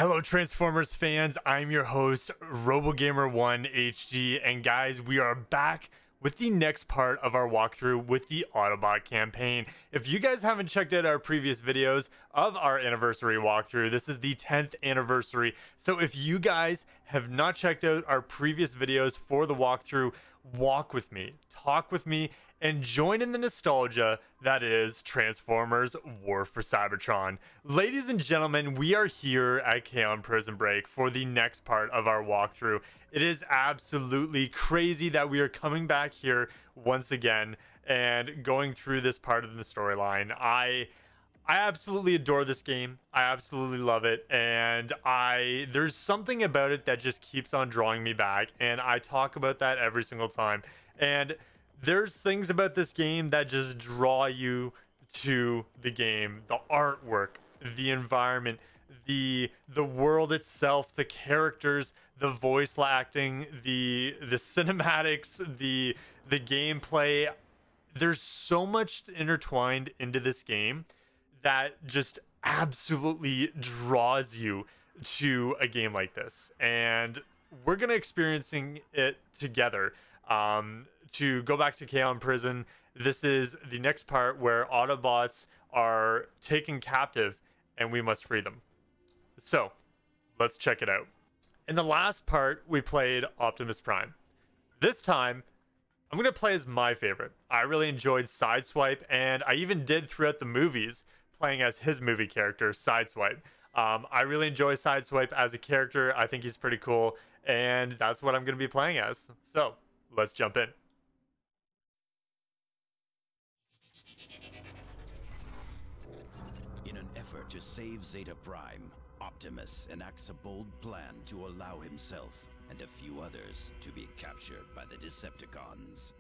Hello Transformers fans, I'm your host RoboGamer1HG, and guys, we are back with the next part of our walkthrough with the Autobot campaign. If you guys haven't checked out our previous videos of our anniversary walkthrough, this is the 10th anniversary. So if you guys have not checked out our previous videos for the walkthrough, walk with me, talk with me, and join in the nostalgia that is Transformers War for Cybertron. Ladies and gentlemen, we are here at K-On! Prison Break for the next part of our walkthrough. It is absolutely crazy that we are coming back here once again and going through this part of the storyline. I absolutely adore this game. I absolutely love it, and there's something about it that just keeps on drawing me back, and I talk about that every single time. And there's things about this game that just draw you to the game. The artwork, the environment, the world itself, the characters, the voice acting, the cinematics, the gameplay. There's so much intertwined into this game that just absolutely draws you to a game like this, and we're gonna experiencing it together. To go back to K-On! Prison, this is the next part where Autobots are taken captive and we must free them. So let's check it out. In the last part, we played Optimus Prime. This time, I'm gonna play as my favorite. I really enjoyed Sideswipe, and I even did throughout the movies playing as his movie character, Sideswipe. I really enjoy Sideswipe as a character. I think he's pretty cool, and that's what I'm gonna be playing as. So let's jump in. In an effort to save Zeta Prime, Optimus enacts a bold plan to allow himself and a few others to be captured by the Decepticons.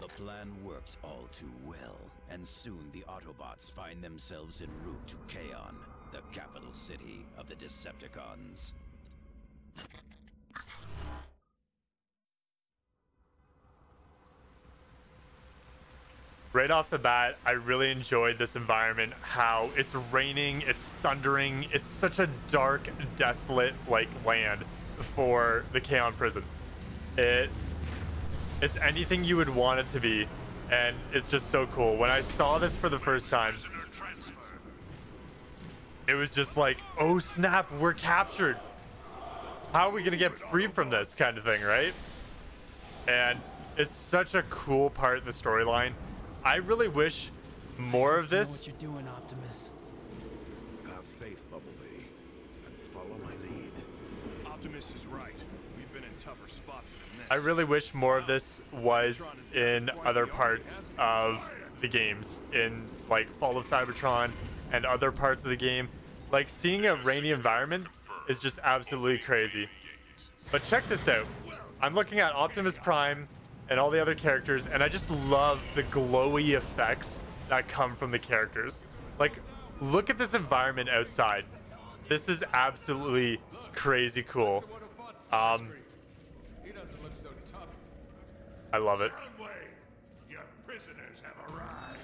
The plan works all too well, and soon the Autobots find themselves en route to K-On!, the capital city of the Decepticons. Right off the bat, I really enjoyed this environment, how it's raining, it's thundering, it's such a dark, desolate land for the K-On! Prison. It's anything you would want it to be, and it's just so cool. When I saw this for the first time, it was just like, oh snap, we're captured. How are we gonna get free from this kind of thing, right? And it's such a cool part of the storyline. I really wish more of this. You know what you're doing, Optimus. Have faith, Bumblebee, and follow my lead. Optimus is right. We've been in tougher spots than this. I really wish more of this was in other parts of the games, in like Fall of Cybertron and other parts of the game. Like, seeing a rainy environment is just absolutely crazy. But check this out. I'm looking at Optimus Prime and all the other characters, and I just love the glowy effects that come from the characters. Like, look at this environment outside. This is absolutely crazy cool. I love it. Your prisoners have arrived.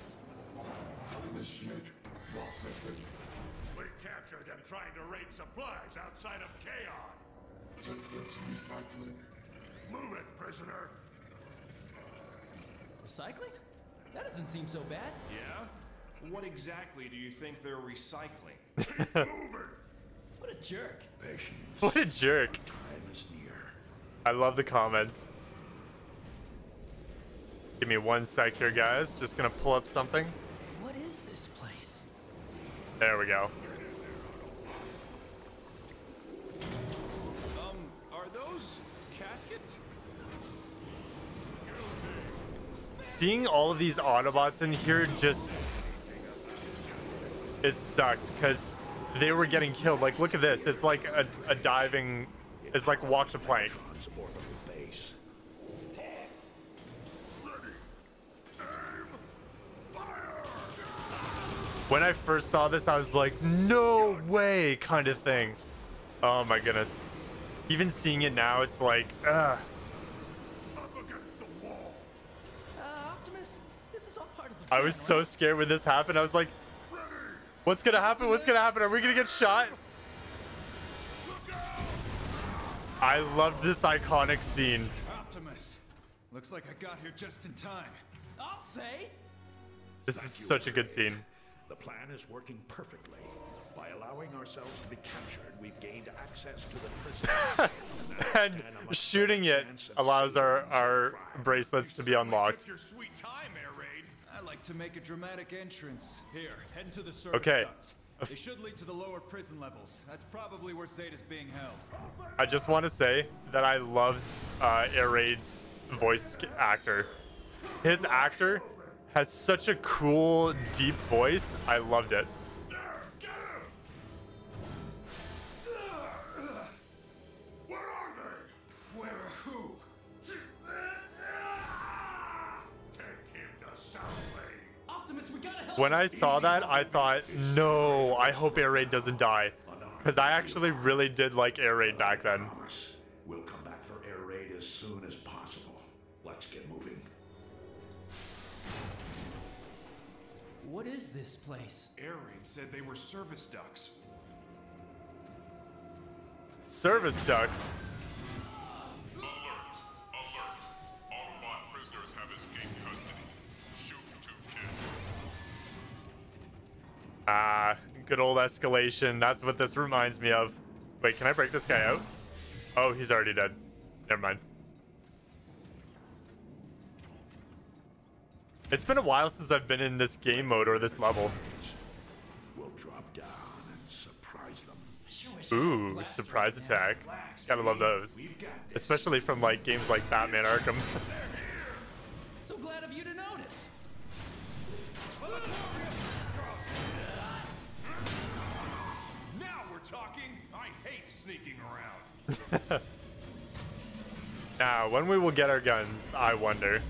Initiate processing. We captured them trying to raid supplies outside of K-On! Take them to recycling. Move it, prisoner. Recycling? That doesn't seem so bad. Yeah? What exactly do you think they're recycling? Move it. What a jerk. Patience. What a jerk. Time is near. I love the comments. Give me one sec here, guys. Just gonna pull up something. What is this place? There we go. Are those caskets? Seeing all of these Autobots in here just, it sucked because they were getting killed. Like, look at this. It's like a diving, it's like walk the plank. Base. Ready. Aim. Fire. When I first saw this, I was like, no way kind of thing. Oh my goodness. Even seeing it now, it's like, ugh. Up against the wall. Optimus, this is all part of the I plan, was so right? scared when this happened. I was like, Ready. what's gonna happen? What's gonna happen? Are we gonna get shot? I love this iconic scene. Optimus, looks like I got here just in time. I'll say. This is such a good scene. The plan is working perfectly. By allowing ourselves to be captured, we've gained access to the prison. And shooting it allows our bracelets to be unlocked. Took your sweet time, Air Raid. I like to make a dramatic entrance. Here, head into the service Okay. ducts. They should lead to the lower prison levels. That's probably where Zeta's being held. I just want to say that I love Air Raid's voice actor. His actor has such a cool, deep voice. I loved it. Where are they? Where who? Take him to Soundwave. Optimus, we gotta help. When I saw that, I thought, no, I hope Air Raid doesn't die. Because I actually really did like Air Raid back then. Promise. We'll come back for air raid as soon as possible. Let's get moving. What is this place? Air Raid said they were service ducts. Service ducts. Alert! Alert! Autobot prisoners have escaped custody. Shoot to kill. Ah, good old escalation. That's what this reminds me of. Wait, can I break this guy out? Oh, he's already dead. Never mind. It's been a while since I've been in this game mode or this level. We'll drop down and surprise them. I sure wish I had a Ooh, blaster surprise right now. attack. Gotta love those. We've got this. Especially from like games like Batman Arkham. So glad of you to notice. Now we're talking. I hate sneaking around. Now, when we will get our guns, I wonder.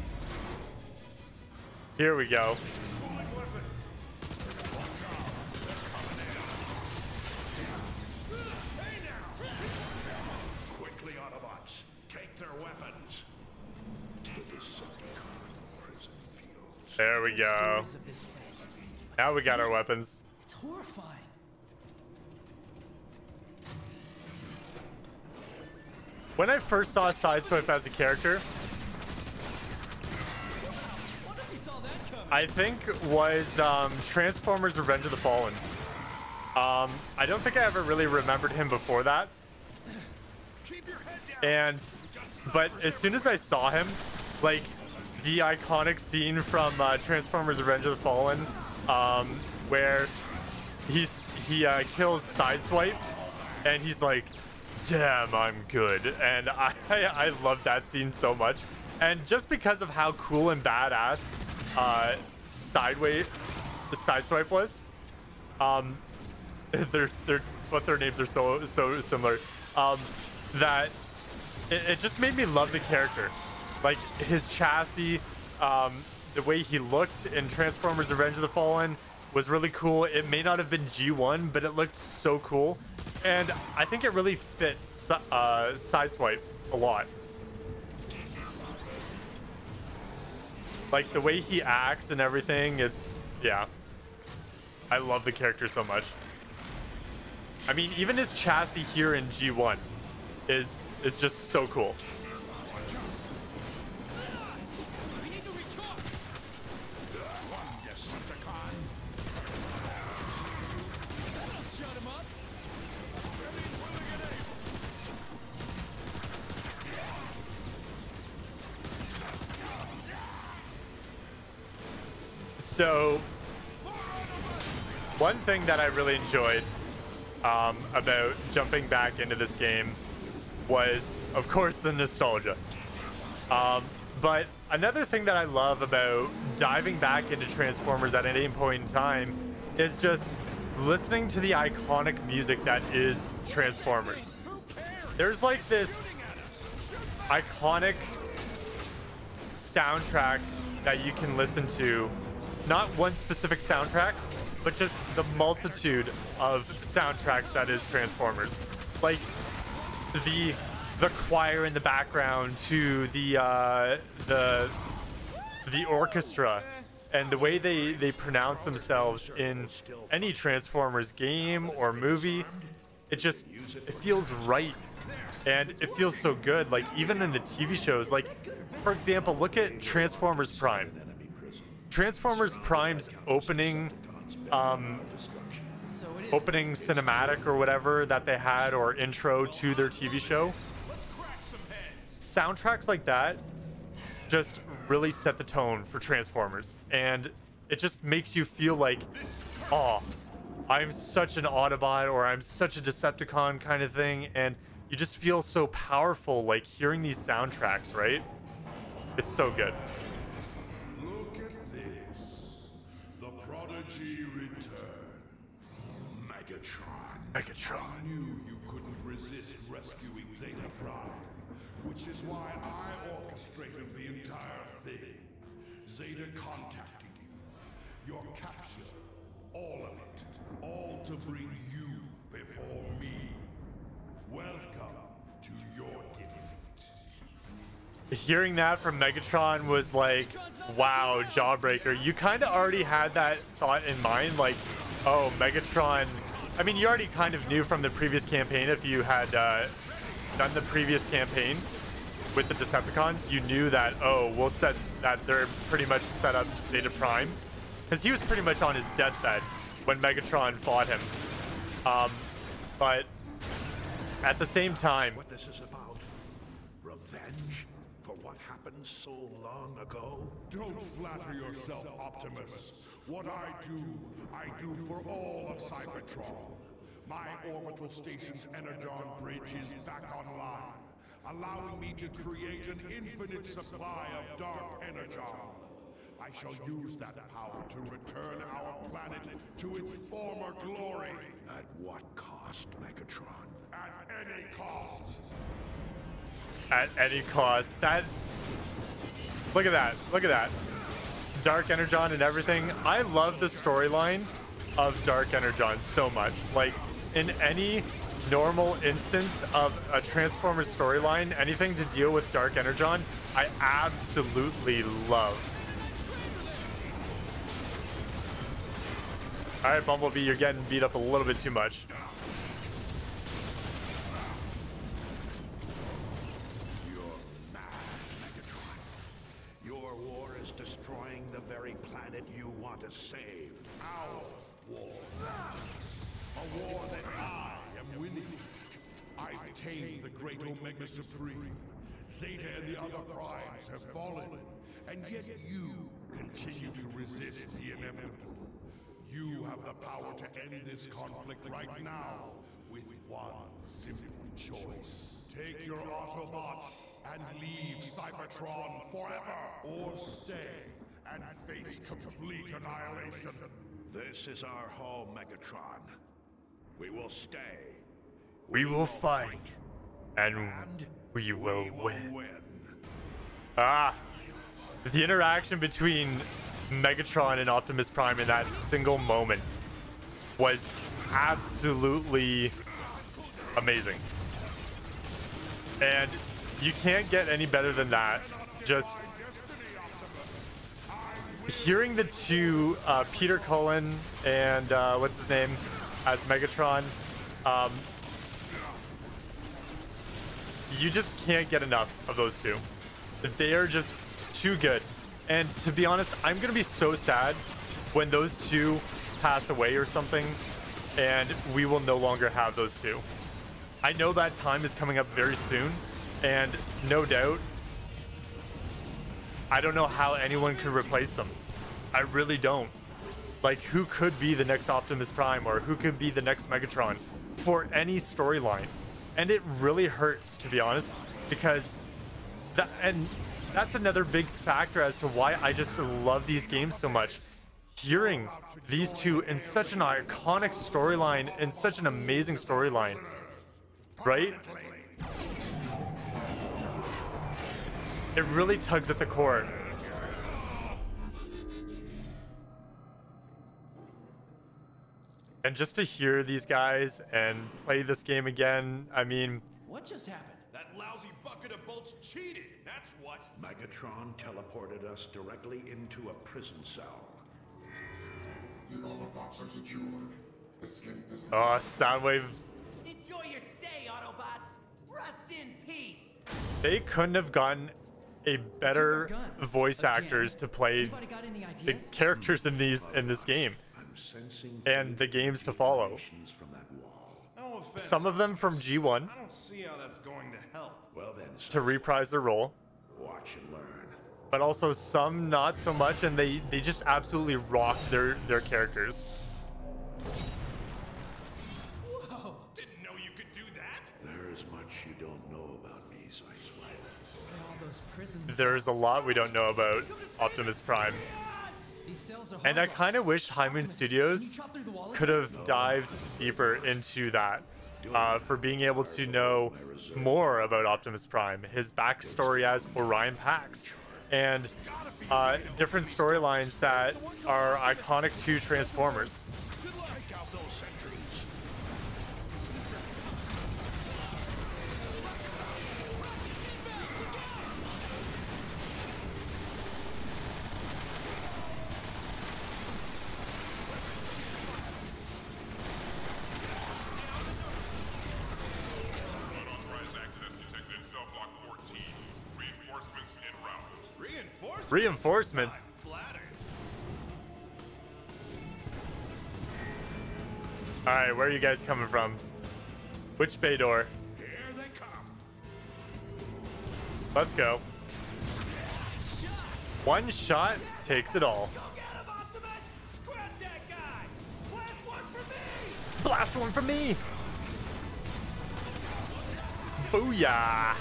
Here we go. Quickly, Autobots. Take their weapons. To the Decepticon prison fields. There we go. Stories of this place. But Now to we got see our it, weapons. It's horrifying. When I first saw Sideswipe as a character, Wonder if we saw that coming. I think was Transformers Revenge of the Fallen. I don't think I ever really remembered him before that. Keep your head down. But as soon as I saw him, like the iconic scene from Transformers Revenge of the Fallen, where he kills Sideswipe, and he's like, damn, I'm good. And I love that scene so much. And just because of how cool and badass Sideswipe was, their names are so similar, that it just made me love the character. Like his chassis, the way he looked in Transformers Revenge of the Fallen was really cool. It may not have been G1, but it looked so cool. And I think it really fit Sideswipe a lot. Like the way he acts and everything, yeah. I love the character so much. I mean, even his chassis here in G1 is just so cool. We need to recharge. Decepticon. That'll shut him up. So, one thing that I really enjoyed about jumping back into this game was, of course, the nostalgia. But another thing that I love about diving back into Transformers at any point in time is just listening to the iconic music that is Transformers. There's like this iconic soundtrack that you can listen to. Not one specific soundtrack, but just the multitude of soundtracks that is Transformers. Like the choir in the background to the orchestra and the way they pronounce themselves in any Transformers game or movie. It feels right. And it feels so good, like even in the TV shows, like for example, look at Transformers Prime. Transformers Prime's opening opening cinematic or whatever that they had, or intro to their TV show, soundtracks like that just really set the tone for Transformers, and it just makes you feel like, oh, I'm such an Autobot or I'm such a Decepticon kind of thing, and you just feel so powerful like hearing these soundtracks, right? It's so good. Look at this. The prodigy returns. Megatron. I knew you couldn't resist rescuing Zeta Prime, which is why I orchestrated the entire thing. Zeta contacted you. Your capture. All of it. All to bring you before me. Welcome to your defeat. Hearing that from Megatron was like, wow, jawbreaker. You kind of already had that thought in mind, like, oh, Megatron. I mean, you already kind of knew from the previous campaign, if you had done the previous campaign with the Decepticons, you knew that, oh, we'll set that they're pretty much set up Zeta Prime, because he was pretty much on his deathbed when Megatron fought him. But at the same time, What this is about? Revenge for what happened so long ago? Don't flatter yourself, Optimus. What I do for all of Cybertron. My orbital station's Energon bridge is back online, allowing me to create an infinite supply of dark Energon. I shall use that power to return our planet to its former glory. At what cost, Megatron? At any cost. at any cost. That, look at that, look at that. Dark Energon and everything. I love the storyline of Dark Energon so much. Like, in any normal instance of a Transformers storyline, anything to deal with Dark Energon, I absolutely love. All right, Bumblebee, you're getting beat up a little bit too much. You're mad, Megatron. Your war is destroying the very planet you want to save. Our war. A war that I am winning. I've tamed the great Omega Supreme. Zeta and the other primes have fallen, and yet you continue to resist the inevitable. You have the power to end this conflict right now with one simple choice. Take your Autobots and leave Cybertron forever, or stay and face complete annihilation. This is our home, Megatron. We will stay. We will fight, and we will win. Ah, the interaction between Megatron and Optimus Prime in that single moment was absolutely amazing. And you can't get any better than that. Just hearing the two, Peter Cullen and what's his name as Megatron, you just can't get enough of those two. They are just too good. And to be honest, I'm gonna be so sad when those two pass away or something and we will no longer have those two. I know that time is coming up very soon, and no doubt I don't know how anyone could replace them. I really don't. Like, who could be the next Optimus Prime, or who could be the next Megatron for any storyline? And it really hurts, to be honest, because that, and that's another big factor as to why I just love these games so much. Hearing these two in such an iconic storyline and such an amazing storyline, right? It really tugs at the core. And just to hear these guys and play this game again, I mean... What just happened? That lousy bucket of bolts cheated, that's what. Megatron teleported us directly into a prison cell. The Autobots are secured. Escape is Oh, Soundwave. Enjoy your stay, Autobots! Run! Rest in peace. They couldn't have gotten a better voice actors to play Anybody got any the ideas? characters in this game I'm sensing and the games to follow. vibrations from that wall. No offense. Some of them from G1 I don't see how that's going to help. Well then, to reprise their role, watch and learn. but also some not so much, and they just absolutely rocked their characters. Whoa. Didn't know you could do that. There is much you don't know about me, Sideswipe. Look at all those prisons. There's a lot we don't know about Optimus Prime, These cells are and I hollow. kind of wish High Moon Optimus, Studios can you chop through the wall could have dived deeper into that, for being able to know more about Optimus Prime, his backstory as Orion Pax, and different storylines that are iconic to Transformers. Take out those sentries. Unauthorized access detected in Self-Lock 14. Reinforcements en route. Reinforcements? Reinforcements. I'm flattered. All right, where are you guys coming from? Which bay door? Here they come. Let's go. One shot takes it all. Go get him, Optimus! Scrap that guy! Blast one for me! Blast one for me! Booyah!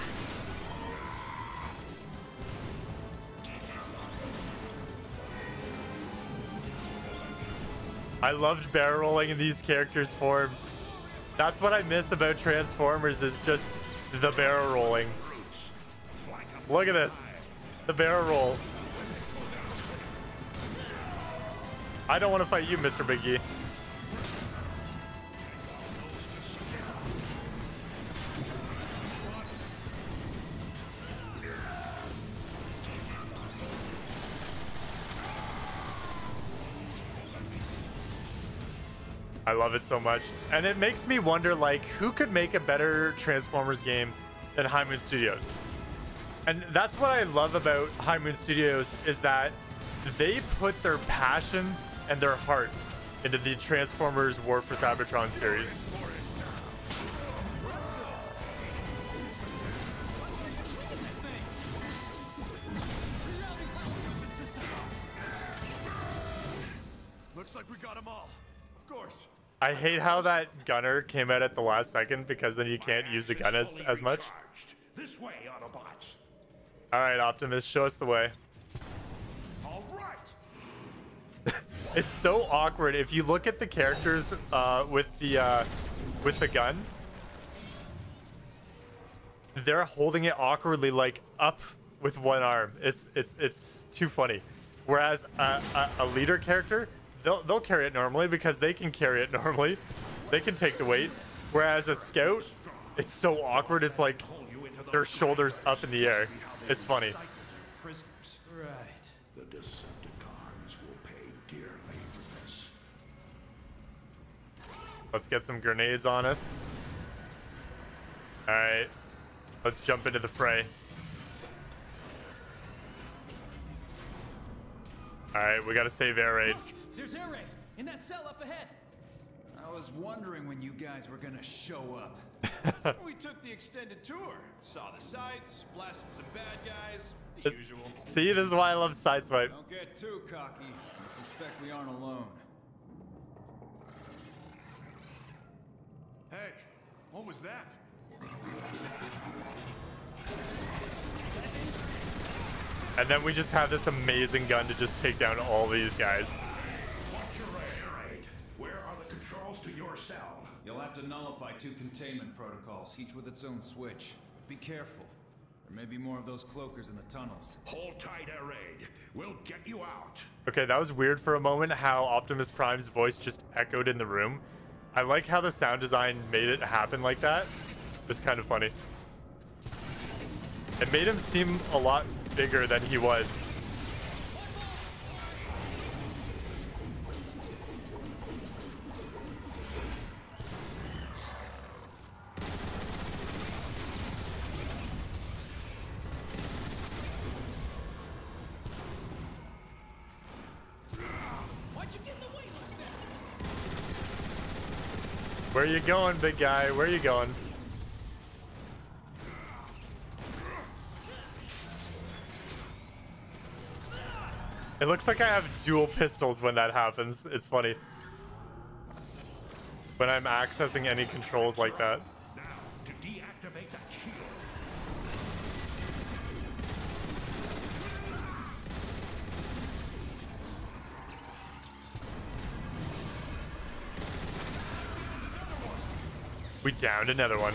I loved barrel rolling in these characters' forms. That's what I miss about Transformers, is just the barrel rolling. Look at this. The barrel roll. I don't want to fight you, Mr. Biggie. I love it so much. And it makes me wonder, like, who could make a better Transformers game than High Moon Studios? And that's what I love about High Moon Studios, is that they put their passion and their heart into the Transformers War for Cybertron series. Looks like we got them all. Of course. I hate how that gunner came out at the last second, because then you can't use the gun as much. Recharged. This way, Autobots. All right, Optimus, show us the way. All right. It's so awkward. If you look at the characters with the gun, they're holding it awkwardly, like up with one arm. It's too funny. Whereas a leader character, they'll carry it normally because they can carry it normally. They can take the weight. Whereas a scout, it's so awkward. It's like their shoulders up in the air. It's funny. Prisoners. Right. The Decepticons will pay dearly for this. Let's get some grenades on us. All right, let's jump into the fray. All right, we gotta save air raid. Look, there's air raid in that cell up ahead. I was wondering when you guys were gonna show up. We took the extended tour. Saw the sights, blasted some bad guys. The This- usual. See, this is why I love Sideswipe. Don't get too cocky. I suspect we aren't alone. Hey, what was that? And then we just have this amazing gun to just take down all these guys. Watch your air raid. Where are the controls to your cell? You'll have to nullify 2 containment protocols, each with its own switch. Be careful. There may be more of those cloakers in the tunnels. Hold tight, air raid. We'll get you out. Okay, that was weird for a moment, how Optimus Prime's voice just echoed in the room. I like how the sound design made it happen like that. It was kind of funny. It made him seem a lot bigger than he was. Where you going, big guy? Where you going? It looks like I have dual pistols when that happens. It's funny. When I'm accessing any controls like that. Now, to deactivate that shield. We downed another one.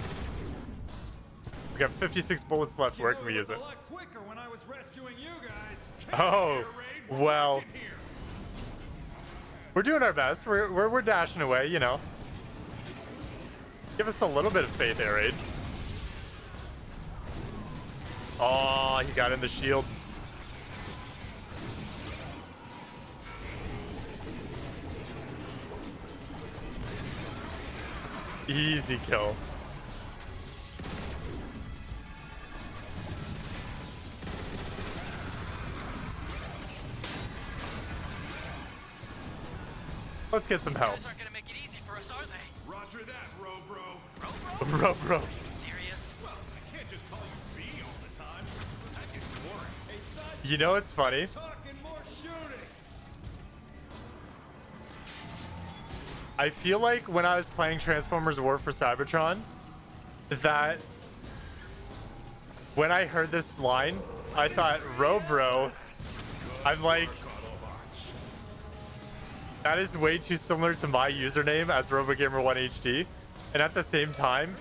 We got 56 bullets left. Where can we use it? Oh, well. We're doing our best. We're dashing away, you know. Give us a little bit of faith, Air Raid. Oh, he got in the shield. Easy kill. Let's get some help. These guys aren't gonna make it easy for us, are they? Roger that, Robro. Bro. Are you serious? Well, I can't just call you B all the time. That gets boring. Hey, son, You know what's funny? talking more shooting. I feel like when I was playing Transformers War for Cybertron, that when I heard this line, I thought, Robro. I'm like, that is way too similar to my username as RoboGamer1HD. And at the same time,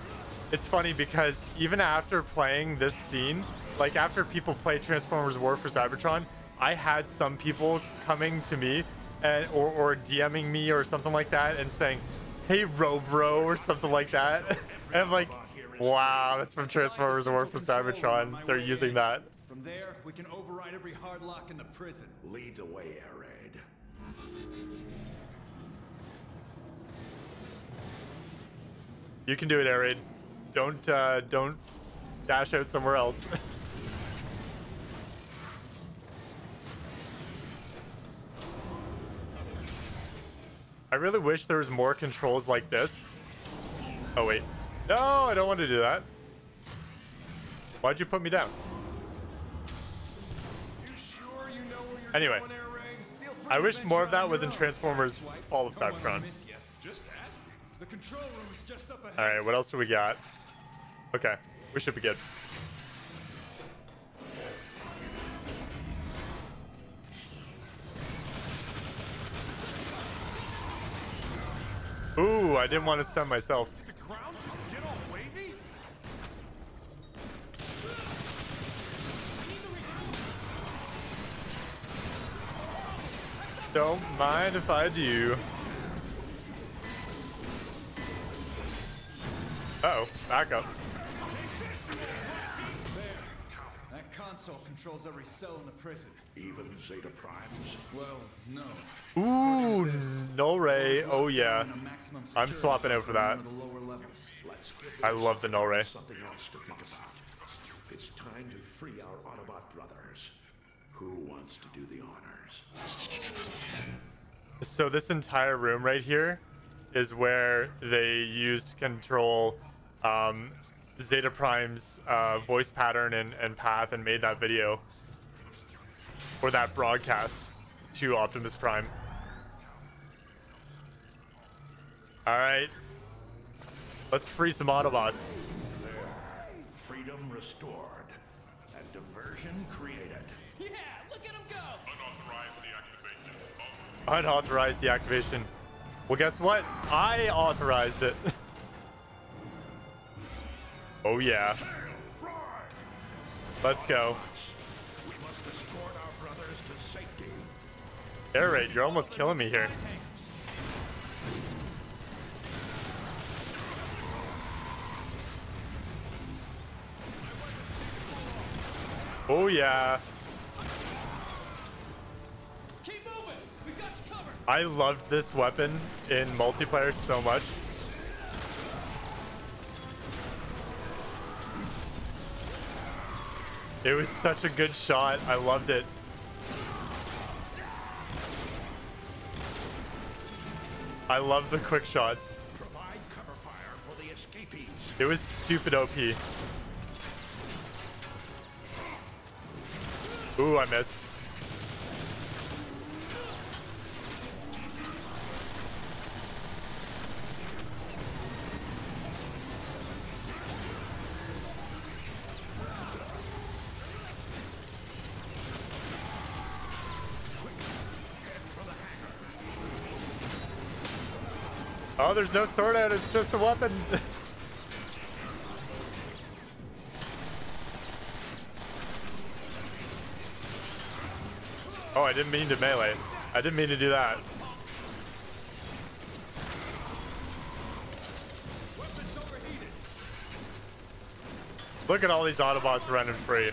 it's funny because even after playing this scene, like after people play Transformers War for Cybertron, I had some people coming to me and or DMing me or something like that and saying, hey Robro, or something like that. And I'm like, wow, that's from Transformers War for Cybertron. They're using that. From there, we can override every hard lock in the prison. Lead the way, Air Raid. You can do it, Air Raid. Don't dash out somewhere else. I really wish there was more controls like this. Oh wait, no, I don't want to do that. Why'd you put me down? You sure you know where you're Anyway, going, Air Raid? Feel free I to wish venture more of on that your was in own. Transformers Fall of If I wanna Cybertron. miss you, Just ask me. the control room is just up ahead. All right, what else do we got? Okay, we should be good. Ooh, I didn't want to stun myself. The ground just get all wavy? Don't mind if I do. Uh-oh, back up. That console controls every cell in the prison. Even Zeta Primes? Well, no. Ooh, null ray. Oh yeah. In a maximum I'm security swapping out for that. one of the lower levels. Let's get I love the null ray. something else to think about. It's time to free our Autobot brothers. Who wants to do the honors? So this entire room right here is where they used to control Zeta Prime's voice pattern and path and made that video or that broadcast to Optimus Prime. All right, let's free some Autobots. Freedom restored and diversion created. Yeah, look at him go! Unauthorized deactivation. Unauthorized deactivation. Well, guess what? I authorized it. Oh yeah. Let's go. We must escort our brothers to safety. Air Raid, you're almost killing me here. Oh yeah. Keep moving! We got you covered! I loved this weapon in multiplayer so much. It was such a good shot. I loved it. I love the quick shots. Provide cover It was stupid OP. Ooh, I missed. Oh, there's no sword out, it's just a weapon. Oh, I didn't mean to melee. I didn't mean to do that. Look at all these Autobots running free.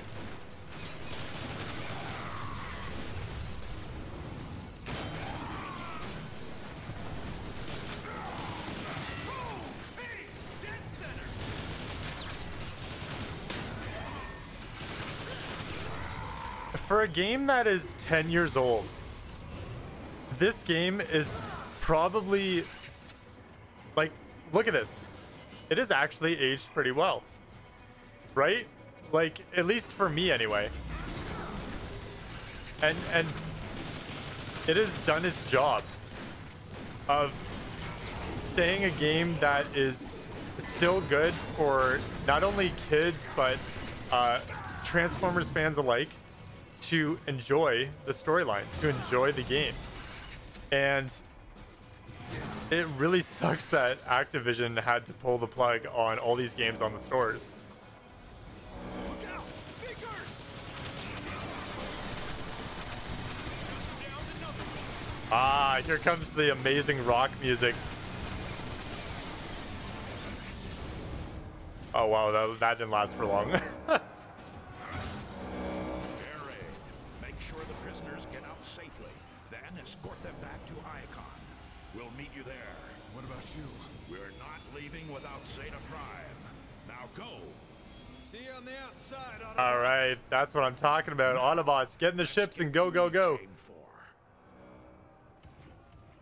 For a game that is 10 years old, this game is probably, like, look at this. It is actually aged pretty well, right? Like, at least for me anyway. And it has done its job of staying a game that is still good for not only kids, but Transformers fans alike, to enjoy the storyline, to enjoy the game. And it really sucks that Activision had to pull the plug on all these games on the stores. Look out! Seekers! Ah, here comes the amazing rock music. Oh wow, that didn't last for long. Make sure the prisoners get out safely, then escort them back to Icon. We'll meet you there. What about you? We're not leaving without Zeta Prime. Now go. See you on the outside, Autobots. All right, that's what I'm talking about. Autobots, get in the ships and go, go, go.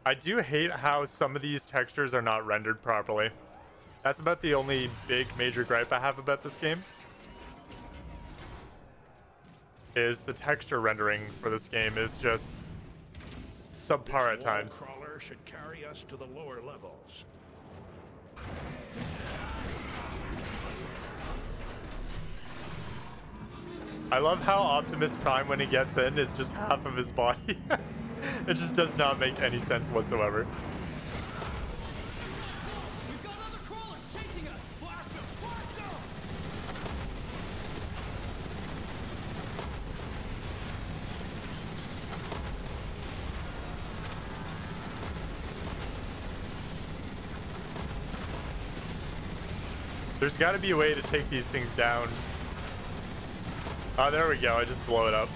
I do hate how some of these textures are not rendered properly. That's about the only big major gripe I have about this game. Is the texture rendering for this game is just subpar at times. Crawler should carry us to the lower levels. I love how Optimus Prime, when he gets in, is just half of his body. It just does not make any sense whatsoever. We've got other crawlers chasing us! Blast them! Blast them! There's got to be a way to take these things down. Oh, there we go. I just blow it up.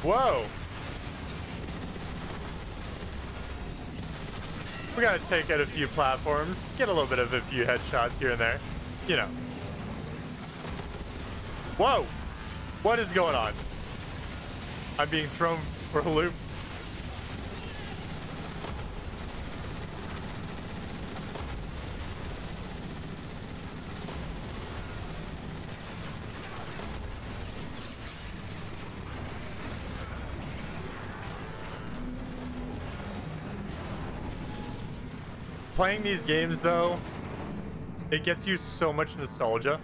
Whoa. We gotta take out a few platforms, get a little bit of a few headshots here and there, you know. Whoa! What is going on? I'm being thrown for a loop. Playing these games, though, it gets you so much nostalgia,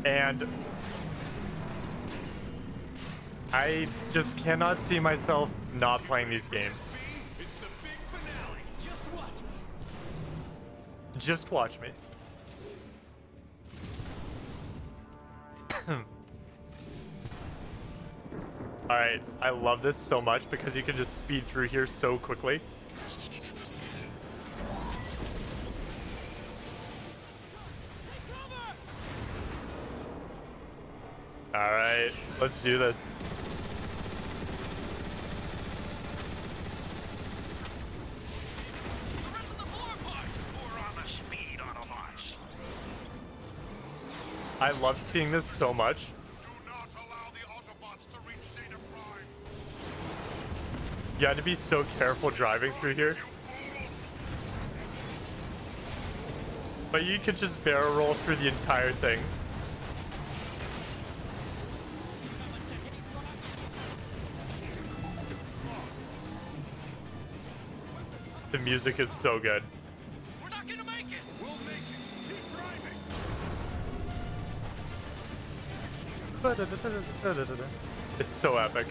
and I just cannot see myself not playing these games. It's the big finale. Just watch me! Just watch me. Alright, I love this so much because you can just speed through here so quickly. Alright, let's do this. The rest of the floor part. We're on the speed, Autobots. I love seeing this so much. Do not allow the Autobots to reach Zeta Prime. You had to be so careful driving through here. But you could just barrel roll through the entire thing. The music is so good. We're not gonna make it! We'll make it. Keep driving. It's so epic.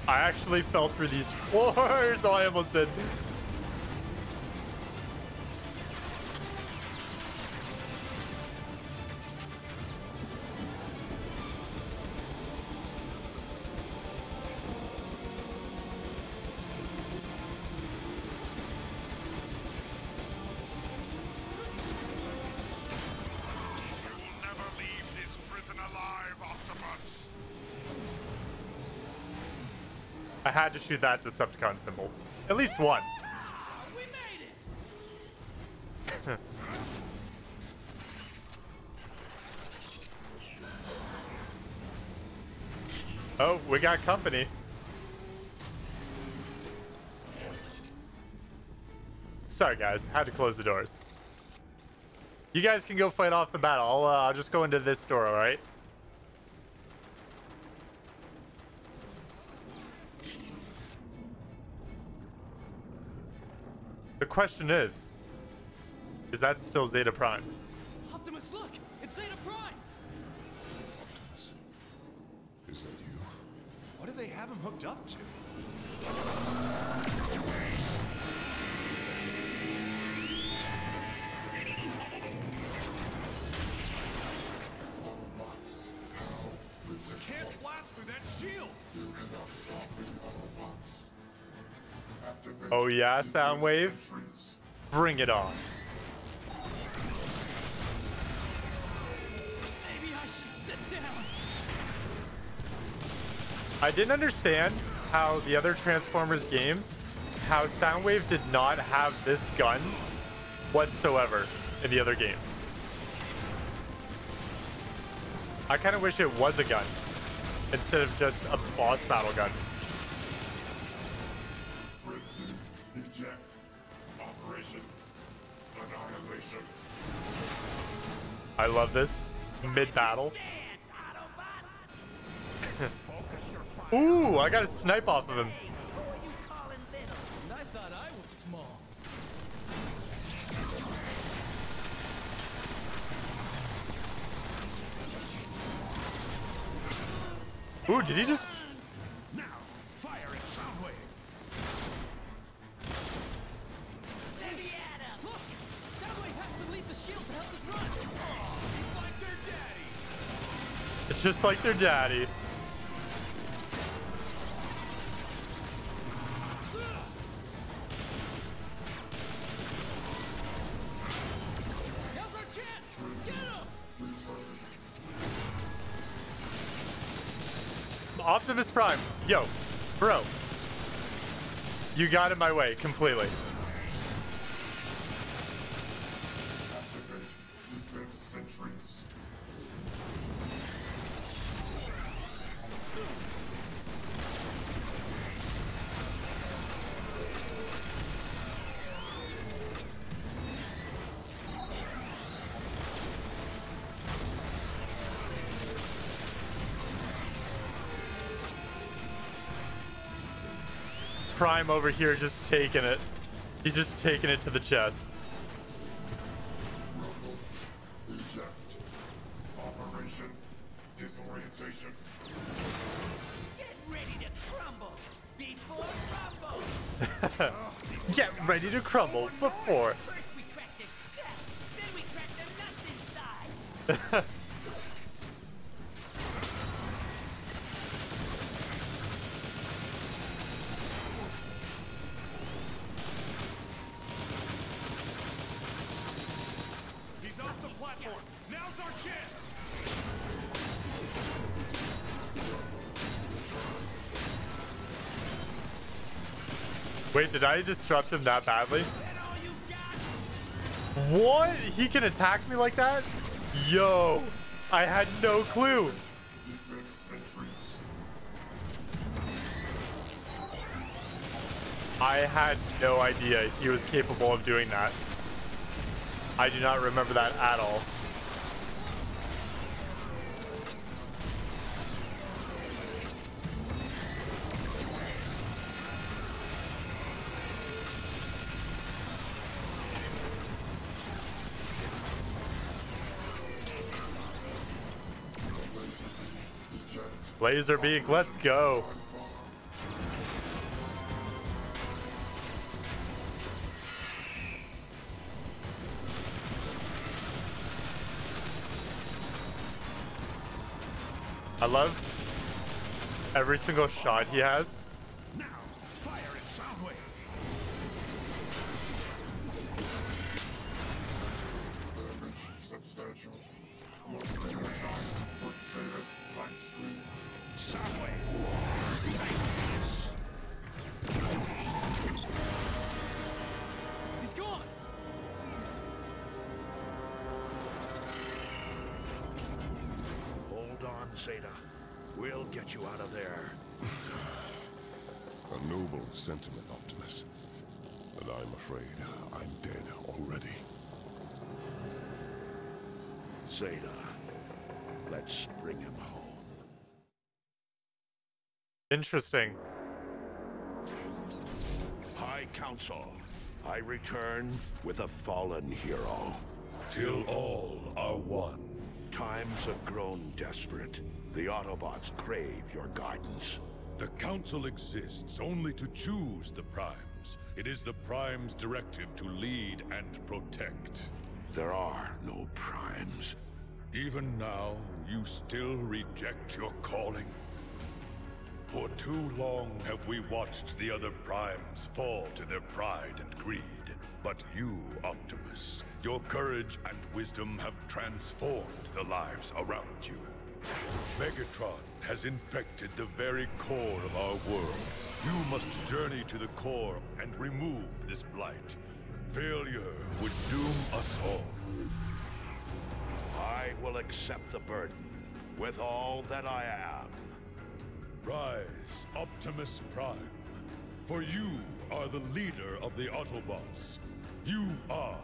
I actually fell through these floors. Oh, I almost did. I had to shoot that Decepticon symbol. At least one. We made it! Oh, we got company. Sorry, guys. Had to close the doors. You guys can go fight off the battle. I'll just go into this door, all right? The question is that still Zeta Prime? Optimus, look! It's Zeta Prime! Is that you? What do they have him hooked up to? Autobots, how protect Can't blast through that shield. you cannot stop the Autobots. Activate Oh yeah, defense Soundwave. sentries. Bring it on. Maybe I should sit down. I didn't understand how the other Transformers games, how Soundwave did not have this gun whatsoever in the other games. I kind of wish it was a gun instead of just a boss battle gun. Frenzy, eject. Operation Annihilation. I love this mid-battle. Ooh, I got a snipe off of him. And I thought I was small. Ooh, did he just... Now, fire at Soundwave. Look! Soundwave has to leave the shield to help us run! He's like their daddy. It's just like their daddy. Now's our chance! Get him! Optimus Prime. Yo, bro. You got in my way completely. Activate defense sentries. Prime over here just taking it. He's just taking it to the chest. Rumble. Eject. Operation Disorientation. Get ready to crumble before rumble! Get ready to crumble before. First we crack the shell, then we crack the nuts inside! He's off the platform. Now's our chance. Wait, did I disrupt him that badly? What? He can attack me like that? Yo, I had no clue. I had no idea he was capable of doing that. I do not remember that at all. Laser beak, let's go. I love every single shot he has. Now, fire in Soundwave. Damage substantial. Must be energized with Zeta's light screen. Soundwave. He's gone. Hold on, Zeta. We'll get you out of there. A noble sentiment, Optimus. But I'm afraid I'm dead already. Zeta, let's bring him home. Interesting. High Council, I return with a fallen hero. Till all are one. Times have grown desperate. The Autobots crave your guidance. The Council exists only to choose the Primes. It is the Primes' directive to lead and protect. There are no primes. Even now, you still reject your calling? For too long have we watched the other Primes fall to their pride and greed. But you, Optimus, your courage and wisdom have transformed the lives around you. Megatron has infected the very core of our world. You must journey to the core and remove this blight. Failure would doom us all. I will accept the burden with all that I am. Rise, Optimus Prime, for you are the leader of the Autobots. You are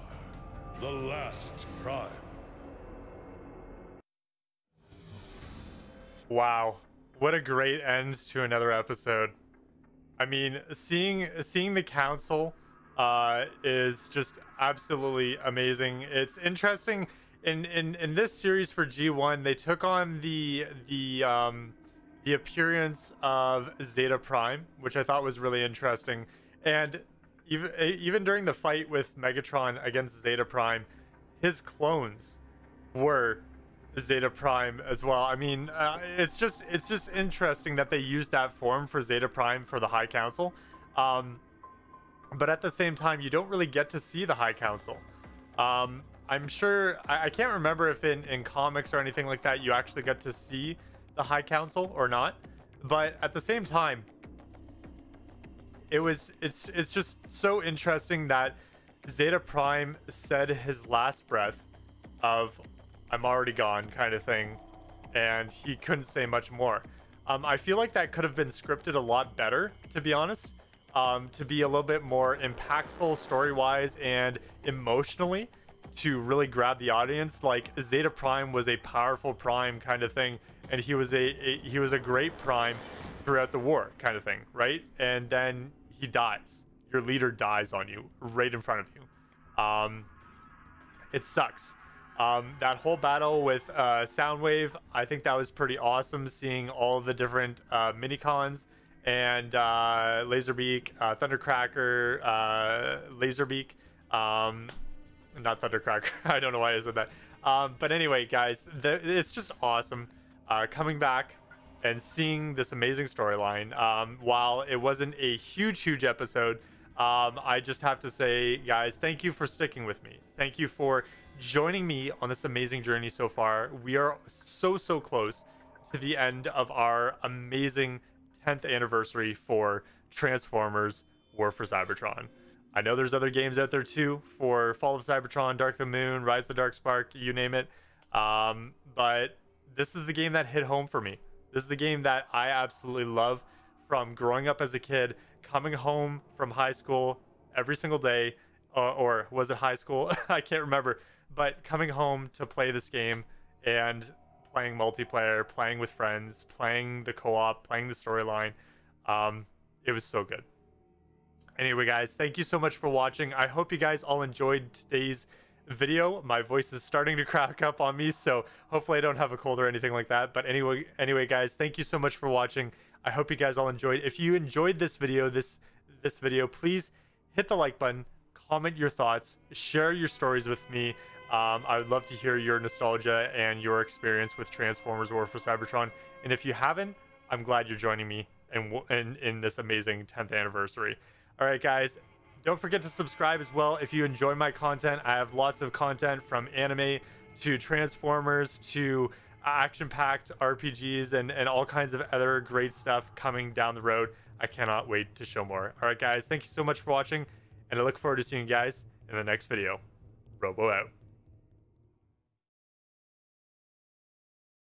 the last Prime. Wow, what a great end to another episode. I mean, seeing the council is just absolutely amazing. It's interesting in this series for G1, they took on the appearance of Zeta Prime, which I thought was really interesting. And even during the fight with Megatron against Zeta Prime, his clones were Zeta Prime as well. I mean, it's just interesting that they used that form for Zeta Prime for the High Council. But at the same time, you don't really get to see the High Council. I'm sure, I can't remember if in comics or anything like that, you actually get to see the High Council or not. But at the same time, it's just so interesting that Zeta Prime said his last breath of "I'm already gone" kind of thing, and he couldn't say much more. I feel like that could have been scripted a lot better, to be honest, to be a little bit more impactful story-wise and emotionally, to really grab the audience. Like, Zeta Prime was a powerful Prime kind of thing, and he was a great Prime throughout the war kind of thing, right? And then he dies. Your leader dies on you right in front of you. It sucks. That whole battle with Soundwave, I think that was pretty awesome, seeing all the different minicons and Laserbeak, Thundercracker, Laserbeak, not Thundercracker. I don't know why I said that. But anyway, guys, it's just awesome coming back and seeing this amazing storyline. While it wasn't a huge episode, I just have to say, guys, thank you for sticking with me. Thank you for joining me on this amazing journey so far. We are so close to the end of our amazing 10th anniversary for Transformers War for Cybertron. I know there's other games out there too for Fall of Cybertron, Dark of the Moon, Rise of the Dark Spark, you name it. But this is the game that hit home for me. This is the game that I absolutely love from growing up as a kid, coming home from high school every single day, or was it high school? I can't remember, but coming home to play this game and playing multiplayer, playing with friends, playing the co-op, playing the storyline. It was so good. Anyway, guys, thank you so much for watching. I hope you guys all enjoyed today's video. My voice is starting to crack up on me, so hopefully I don't have a cold or anything like that. But anyway, guys, thank you so much for watching. I hope you guys all enjoyed. If you enjoyed this video, this video, please hit the like button, comment your thoughts, share your stories with me. I would love to hear your nostalgia and your experience with Transformers War for Cybertron. And if you haven't, I'm glad you're joining me in this amazing 10th anniversary. All right, guys, don't forget to subscribe as well if you enjoy my content. I have lots of content from anime to Transformers to action-packed RPGs and all kinds of other great stuff coming down the road. I cannot wait to show more. All right, guys, thank you so much for watching, and I look forward to seeing you guys in the next video. Robo out.